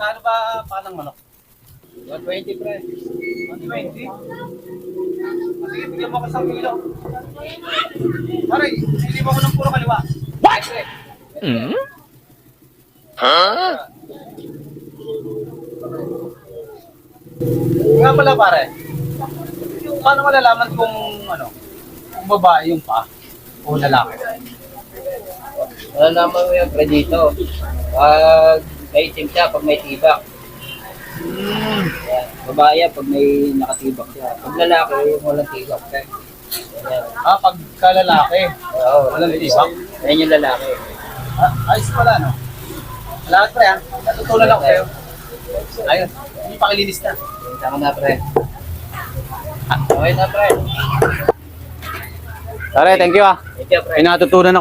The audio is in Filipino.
Magkano ba palang manok? 120 pre. 120? Sige, bigyan mo ko 1 kilo. Pare, hindi mo ko ng puro kaliwa. What? Nga pala pare, paano malalaman kung ano, kung babae yung pa o lalaki? Malalaman mo yung pre dito. Pag may itim siya, pag may tibak. Yan. Babae yan, pag may nakatibak siya. Pag lalaki, yung walang tibak. Pre. Yan. Pagka lalaki, Oo, walang tibak. Yan yung lalaki. Ayos pala, no? Salamat pre, ha? Natutunan lang kayo. Ayun, hindi pa kilinis na. Tama na pre. Okay na pre. Pare, thank you ah. Thank you pre. May natutunan ako